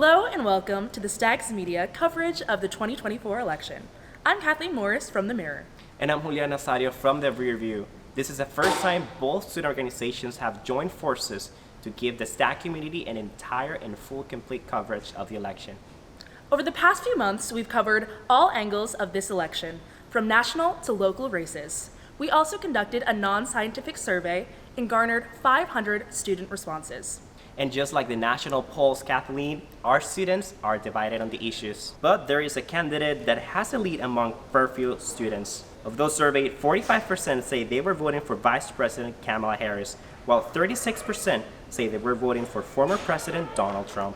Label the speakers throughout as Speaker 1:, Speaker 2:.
Speaker 1: Hello and welcome to the Stags Media coverage of the 2024 election. I'm Kathleen Morris from The Mirror.
Speaker 2: And I'm Julian Nazario from the Rearview. This is the first time both student organizations have joined forces to give the Stag community an entire and full complete coverage of the election.
Speaker 1: Over the past few months, we've covered all angles of this election, from national to local races. We also conducted a non-scientific survey and garnered 500 student responses.
Speaker 2: And just like the national polls, Kathleen, our students are divided on the issues. But there is a candidate that has a lead among Fairfield students. Of those surveyed, 45% say they were voting for Vice President Kamala Harris, while 36% say they were voting for former President Donald Trump.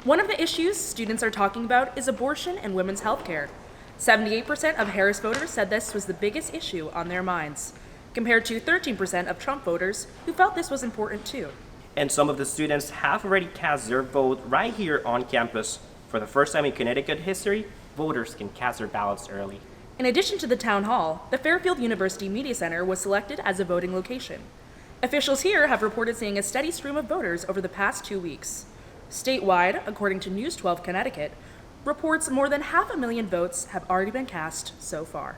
Speaker 1: One of the issues students are talking about is abortion and women's health care. 78% of Harris voters said this was the biggest issue on their minds, compared to 13% of Trump voters who felt this was important too.
Speaker 2: And some of the students have already cast their vote right here on campus. For the first time in Connecticut history, voters can cast their ballots early.
Speaker 1: In addition to the town hall, the Fairfield University Media Center was selected as a voting location. Officials here have reported seeing a steady stream of voters over the past 2 weeks. Statewide, according to News 12 Connecticut, reports more than 500,000 votes have already been cast so far.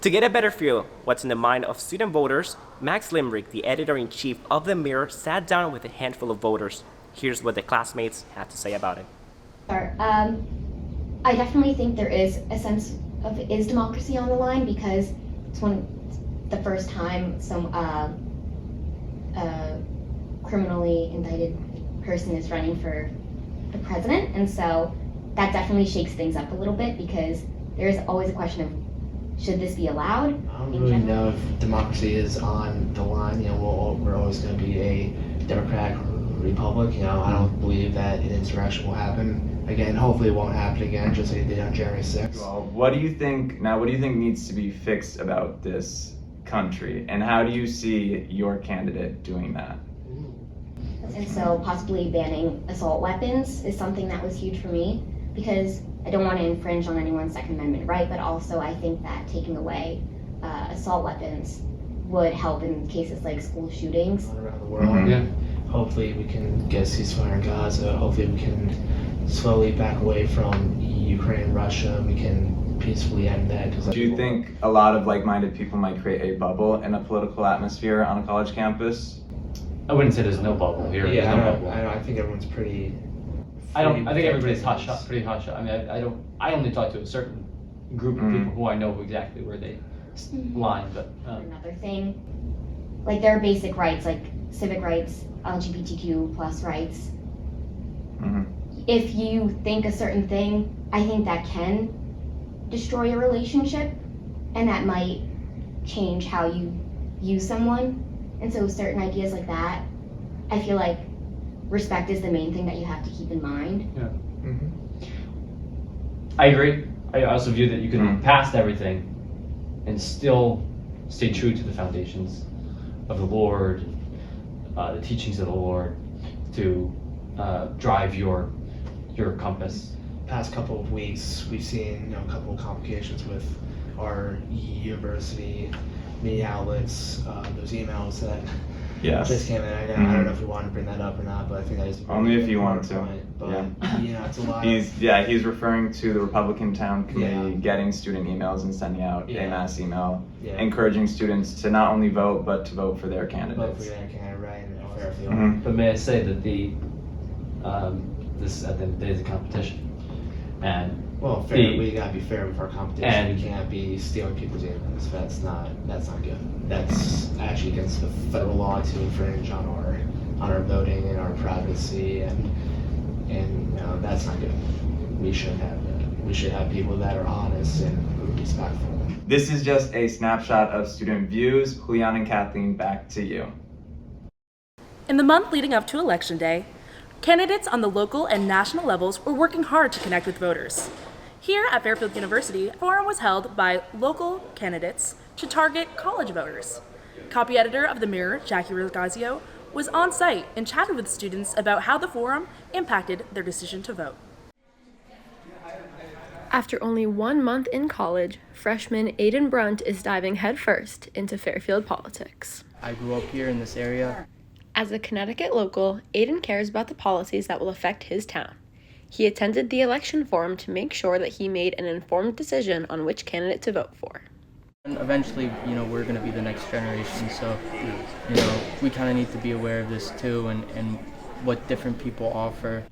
Speaker 2: To get a better feel what's in the mind of student voters, Max Limerick, the editor-in-chief of The Mirror, sat down with a handful of voters. Here's what the classmates had to say about it.
Speaker 3: Sure. I definitely think there is a sense of is democracy on the line because it's the first time some criminally indicted person is running for the president, and so that definitely shakes things up a little bit because there's always a question of should this be allowed?
Speaker 4: I don't really know if democracy is on the line. We're always going to be a Democratic Republic. I don't believe that an insurrection will happen again. Hopefully it won't happen again, just like it did on January 6th.
Speaker 5: Well, what do you think needs to be fixed about this country, and how do you see your candidate doing that?
Speaker 3: And so possibly banning assault weapons is something that was huge for me because I don't want to infringe on anyone's Second Amendment right, but also I think that taking away assault weapons would help in cases like school shootings.
Speaker 4: Around the world. Hopefully we can get a ceasefire in Gaza. Hopefully we can slowly back away from Ukraine and Russia. We can peacefully end that.
Speaker 5: Do you think a lot of like-minded people might create a bubble in a political atmosphere on a college campus?
Speaker 6: I wouldn't say there's no bubble here.
Speaker 4: Yeah,
Speaker 6: There's no bubble.
Speaker 4: I think everyone's pretty.
Speaker 6: I think everybody's pretty hush. I mean, I only talk to a certain group of people who I know exactly where they line. But
Speaker 3: another thing, like there are basic rights like civic rights, LGBTQ plus rights. If you think a certain thing, I think that can destroy a relationship, and that might change how you view someone. And so certain ideas like that, I feel like respect is the main thing that you have to keep in mind.
Speaker 6: I agree. I also view that you can move past everything and still stay true to the foundations of the Lord, the teachings of the Lord, to drive your compass.
Speaker 4: Past couple of weeks, we've seen a couple of complications with our university media outlets. Those emails that just came in. I don't know if we want to bring that up or not, but I think that is
Speaker 5: only if you want to.
Speaker 4: But it's a lot.
Speaker 5: He's referring to the Republican Town Committee getting student emails and sending out a mass email encouraging students to not only vote but to vote for their candidates.
Speaker 4: Vote for their candidate, right? In Fairfield.
Speaker 6: But may I say that this at the end of the day is a competition, and
Speaker 4: we gotta be fair with our competition. We can't be stealing people's emails. That's not good. That's actually against the federal law to infringe on our voting and our privacy, and that's not good. We should have that. We should have people that are honest and respectful.
Speaker 5: This is just a snapshot of student views. Julian and Kathleen, back to you.
Speaker 1: In the month leading up to Election Day, candidates on the local and national levels were working hard to connect with voters. Here at Fairfield University, a forum was held by local candidates to target college voters. Copy editor of The Mirror, Jackie Ragazio, was on site and chatted with students about how the forum impacted their decision to vote.
Speaker 7: After only 1 month in college, freshman Aiden Brunt is diving headfirst into Fairfield politics.
Speaker 8: I grew up here in this area.
Speaker 7: As a Connecticut local, Aiden cares about the policies that will affect his town. He attended the election forum to make sure that he made an informed decision on which candidate to vote for.
Speaker 8: And eventually, we're going to be the next generation, so, we kind of need to be aware of this too and what different people offer.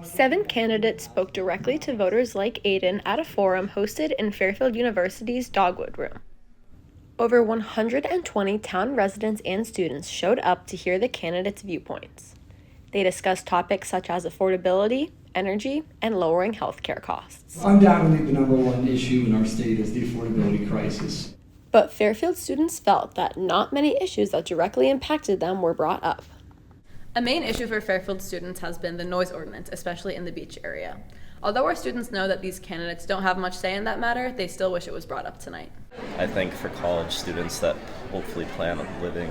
Speaker 7: 7 candidates spoke directly to voters like Aiden at a forum hosted in Fairfield University's Dogwood Room. Over 120 town residents and students showed up to hear the candidates' viewpoints. They discussed topics such as affordability, energy, and lowering healthcare costs.
Speaker 9: Undoubtedly, the number one issue in our state is the affordability crisis.
Speaker 7: But Fairfield students felt that not many issues that directly impacted them were brought up.
Speaker 10: A main issue for Fairfield students has been the noise ordinance, especially in the beach area. Although our students know that these candidates don't have much say in that matter, they still wish it was brought up tonight.
Speaker 11: I think for college students that hopefully plan on living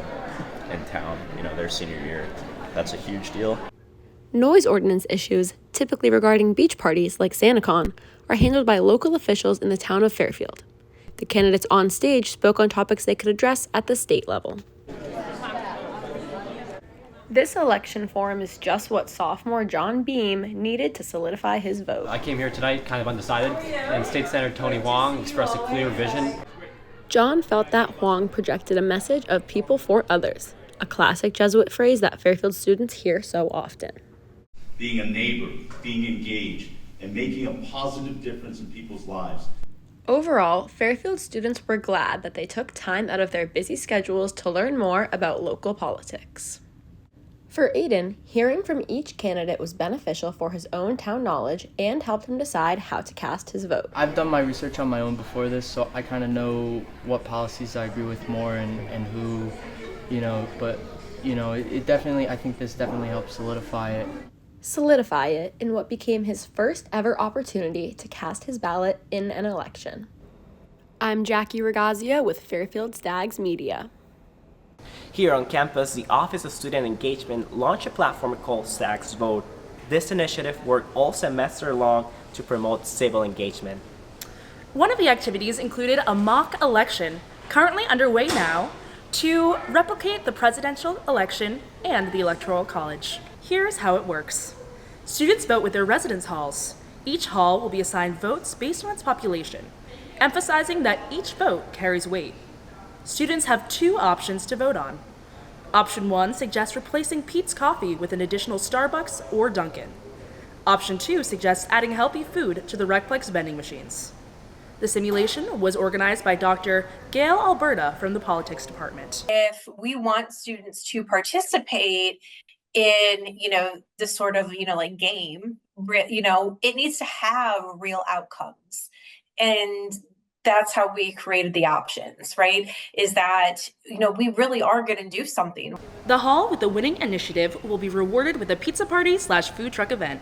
Speaker 11: in town, their senior year, that's a huge deal.
Speaker 7: Noise ordinance issues, typically regarding beach parties like SantaCon, are handled by local officials in the town of Fairfield. The candidates on stage spoke on topics they could address at the state level. This election forum is just what sophomore John Beam needed to solidify his vote.
Speaker 6: I came here tonight kind of undecided, and State Senator Tony Wong expressed a clear vision.
Speaker 7: John felt that Huang projected a message of people for others, a classic Jesuit phrase that Fairfield students hear so often.
Speaker 12: Being a neighbor, being engaged, and making a positive difference in people's lives.
Speaker 7: Overall, Fairfield students were glad that they took time out of their busy schedules to learn more about local politics. For Aiden, hearing from each candidate was beneficial for his own town knowledge and helped him decide how to cast his vote.
Speaker 8: I've done my research on my own before this, so I kind of know what policies I agree with more and who, but, it definitely, I think this definitely helps solidify it
Speaker 7: In what became his first ever opportunity to cast his ballot in an election. I'm Jackie Regazia with Fairfield Stags Media.
Speaker 2: Here on campus, the Office of Student Engagement launched a platform called Stags Vote. This initiative worked all semester long to promote civil engagement.
Speaker 1: One of the activities included a mock election, currently underway now, to replicate the presidential election and the Electoral College. Here's how it works. Students vote with their residence halls. Each hall will be assigned votes based on its population, emphasizing that each vote carries weight. Students have 2 options to vote on. Option 1 suggests replacing Peet's Coffee with an additional Starbucks or Dunkin'. Option 2 suggests adding healthy food to the Recplex vending machines. The simulation was organized by Dr. Gail Alberta from the Politics Department.
Speaker 13: If we want students to participate in, this sort of, game, it needs to have real outcomes. And that's how we created the options, right? Is that, we really are going to do something.
Speaker 1: The hall with the winning initiative will be rewarded with a pizza party/food truck event.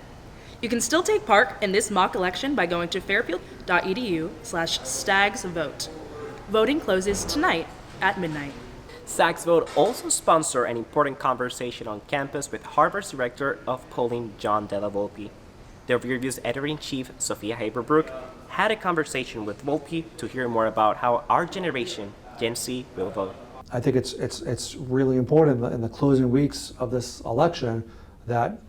Speaker 1: You can still take part in this mock election by going to fairfield.edu/stagsvote. Voting closes tonight at midnight.
Speaker 2: Stags Vote also sponsor an important conversation on campus with Harvard's Director of Polling, John Della Volpe. The Rearview's editor-in-chief, Sophia Haberbrook, had a conversation with Volpe to hear more about how our generation, Gen Z, will vote.
Speaker 14: I think it's really important in the closing weeks of this election that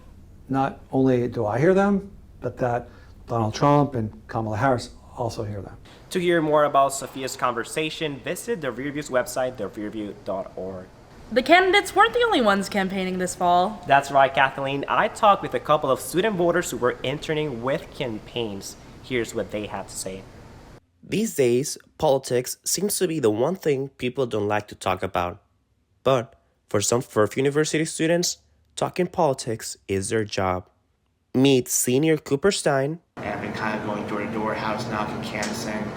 Speaker 14: not only do I hear them, but that Donald Trump and Kamala Harris also hear them.
Speaker 2: To hear more about Sophia's conversation, visit the Rearview's website, therearview.org.
Speaker 1: The candidates weren't the only ones campaigning this fall.
Speaker 2: That's right, Kathleen. I talked with a couple of student voters who were interning with campaigns. Here's what they had to say.
Speaker 15: These days, politics seems to be the one thing people don't like to talk about. But for some Fairfield University students, talking politics is their job. Meet senior Cooper Stein.
Speaker 4: I've been kind of going door to door, house knocking, canvassing.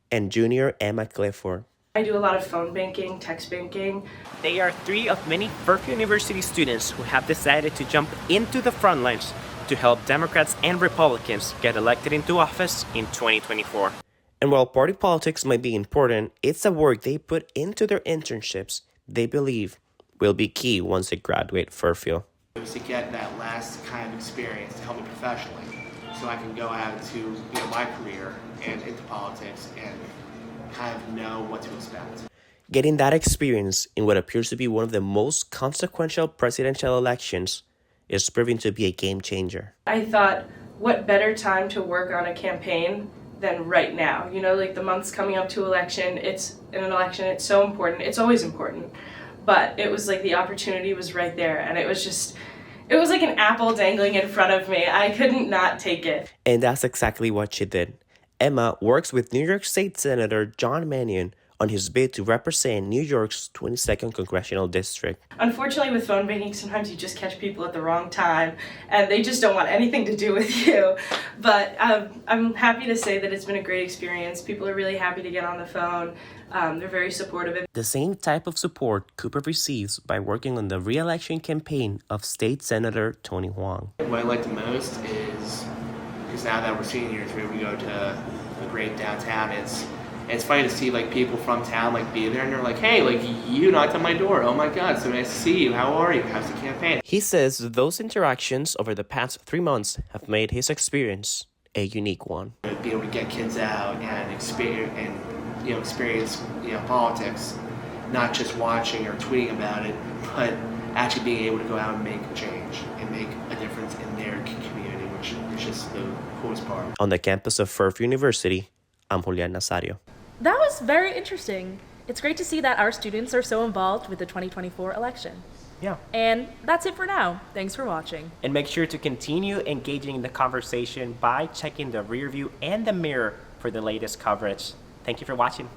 Speaker 15: And junior Emma Clifford.
Speaker 16: I do a lot of phone banking, text banking.
Speaker 2: They are 3 of many Fairfield University students who have decided to jump into the front lines to help Democrats and Republicans get elected into office in 2024.
Speaker 15: And while party politics might be important, it's the work they put into their internships they believe will be key once they graduate Fairfield.
Speaker 4: It was to get that last kind of experience to help me professionally so I can go out to my career and into politics and kind of know what to expect.
Speaker 15: Getting that experience in what appears to be one of the most consequential presidential elections is proving to be a game changer.
Speaker 16: I thought what better time to work on a campaign than right now? You know, like the months coming up to election, it's so important. It's always important. But it was like the opportunity was right there, and it was like an apple dangling in front of me. I couldn't not take it.
Speaker 15: And that's exactly what she did. Emma works with New York State Senator John Mannion on his bid to represent New York's 22nd Congressional District.
Speaker 16: Unfortunately, with phone banking, sometimes you just catch people at the wrong time, and they just don't want anything to do with you. But I'm happy to say that it's been a great experience. People are really happy to get on the phone. They're very supportive.
Speaker 15: The same type of support Cooper receives by working on the re-election campaign of State Senator Tony Hwang.
Speaker 4: What I like the most is now that we're seniors, we go to a great downtown. It's funny to see like people from town like be there, and they're like, "Hey, like you knocked on my door. Oh my God, so nice to see you. How are you? How's the campaign?"
Speaker 15: He says those interactions over the past 3 months have made his experience a unique one.
Speaker 4: Be able to get kids out and experience politics, not just watching or tweeting about it, but actually being able to go out and make a change and make a difference in their community, which is just the coolest part.
Speaker 15: On the campus of Fairfield University, I'm Julian Nazario.
Speaker 1: That was very interesting. It's great to see that our students are so involved with the 2024 election.
Speaker 2: Yeah.
Speaker 1: And that's it for now. Thanks for watching.
Speaker 2: And make sure to continue engaging in the conversation by checking the Rearview and the Mirror for the latest coverage. Thank you for watching.